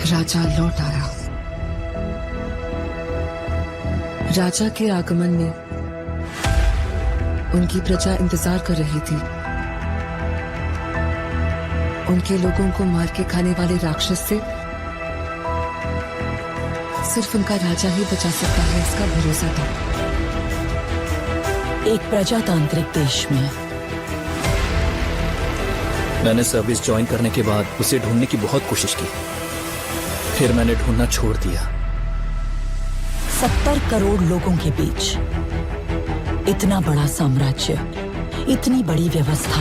राजा लौट आया। राजा के आगमन में उनकी प्रजा इंतजार कर रही थी। उनके लोगों को मार के खाने वाले राक्षस से सिर्फ उनका राजा ही बचा सकता है, इसका भरोसा था। एक प्रजातांत्रिक देश में मैंने सर्विस ज्वाइन करने के बाद उसे ढूंढने की बहुत कोशिश की, फिर मैंने ढूंढना छोड़ दिया। 70 करोड़ लोगों के बीच इतना बड़ा साम्राज्य, इतनी बड़ी व्यवस्था,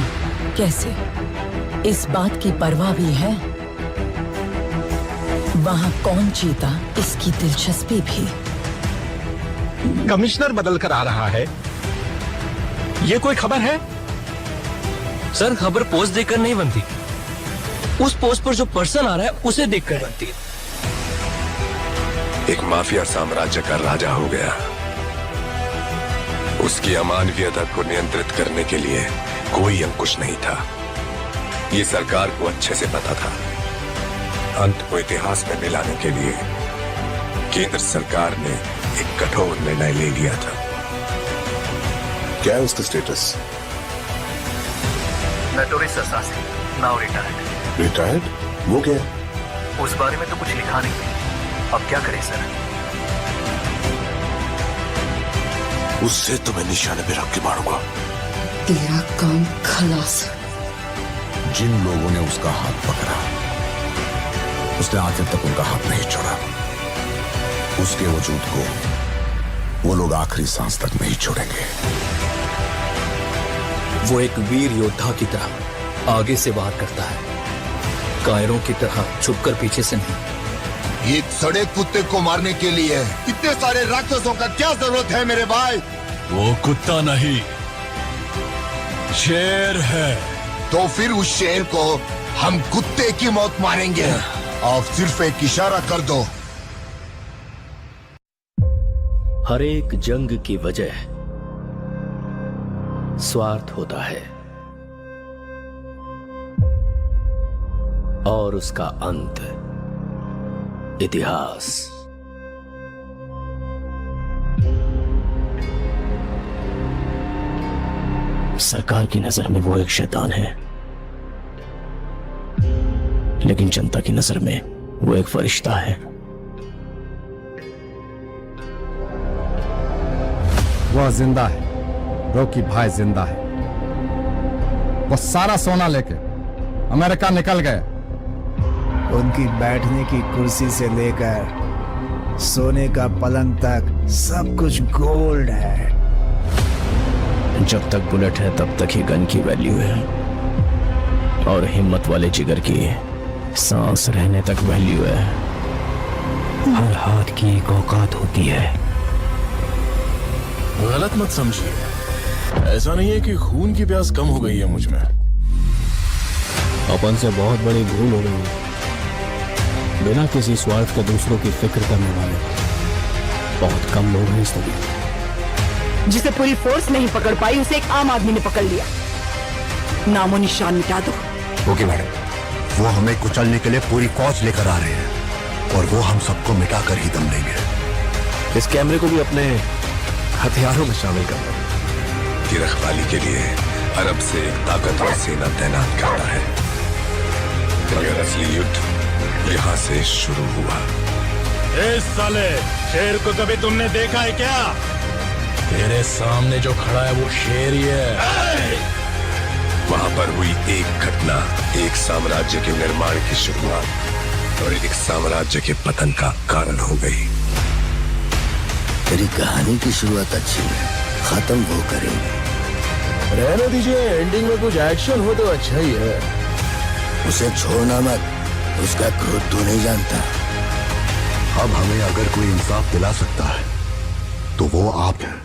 कैसे? इस बात की परवाह भी है वहां कौन जीता, इसकी दिलचस्पी भी। कमिश्नर बदल कर आ रहा है, ये कोई खबर है? सर, खबर पोस्ट देखकर नहीं बनती, उस पोस्ट पर जो पर्सन आ रहा है उसे देखकर बनती है। एक माफिया साम्राज्य का राजा हो गया। उसकी अमानवीयता को नियंत्रित करने के लिए कोई अंकुश नहीं था। ये सरकार को अच्छे से पता था। अंत को इतिहास में मिलाने के लिए केंद्र सरकार ने एक कठोर निर्णय ले लिया था। क्या है उसका status? Notorious assassin, now retired. Retired? वो क्या? उस बारे में तो कुछ लिखा नहीं। अब क्या करें सर? उससे तो मैं निशाने पे रख के मारूंगा। तेरा काम खलास। जिन लोगों ने उसका हाथ पकड़ा, उसने आखिर तक उनका हाथ नहीं छोड़ा। उसके वजूद को वो लोग आखिरी सांस तक नहीं छोड़ेंगे। वो एक वीर योद्धा की तरह आगे से वार करता है, कायरों की तरह छुपकर पीछे से नहीं। एक सड़े कुत्ते को मारने के लिए इतने सारे राक्षसों का क्या जरूरत है मेरे भाई? वो कुत्ता नहीं, शेर है। तो फिर उस शेर को हम कुत्ते की मौत मारेंगे। आप सिर्फ एक इशारा कर दो। हर एक जंग की वजह स्वार्थ होता है और उसका अंत इतिहास। सरकार की नजर में वो एक शैतान है, लेकिन जनता की नजर में वो एक फरिश्ता है। वह जिंदा है, रॉकी भाई जिंदा है। वो सारा सोना लेके अमेरिका निकल गए। उनकी बैठने की कुर्सी से लेकर सोने का पलंग तक सब कुछ गोल्ड है। जब तक बुलेट है तब तक ही गन की वैल्यू है, और हिम्मत वाले जिगर की सांस रहने तक वैल्यू है। हर हाथ की एक औकात होती है। गलत मत समझिए, ऐसा नहीं है कि खून की प्यास कम हो गई है मुझ में। अपन से बहुत बड़ी भूल हो गई। बिना किसी स्वार्थ के दूसरों की फिक्र करने वाले बहुत कम लोग हैं इस दुनिया। जिसे पूरी फोर्स नहीं पकड़ पाई, उसे एक आम आदमी ने पकड़ लिया। नामो निशान मिटा दो। ओके मैडम, वो हमें कुचलने के लिए पूरी फौज लेकर आ रहे हैं और वो हम सबको मिटा कर ही दम लेंगे। इस कैमरे को भी अपने हथियारों में शामिल कर लो। की रखवाली के लिए अरब से एक ताकतवर सेना तैनात करता है, मगर असली युद्ध यहाँ से शुरू हुआ। इस साले शेर को कभी तुमने देखा है क्या? तेरे सामने जो खड़ा है वो शेर ही है। वहां पर हुई एक घटना एक साम्राज्य के निर्माण की शुरुआत और एक साम्राज्य के पतन का कारण हो गई। तेरी कहानी की शुरुआत अच्छी है, खत्म वो करेंगे। रहने दीजिए, एंडिंग में कुछ एक्शन हो तो अच्छा ही है। उसे छोड़ना मत, उसका क्रोध तू नहीं जानता। अब हमें अगर कोई इंसाफ दिला सकता है तो वो आप हैं।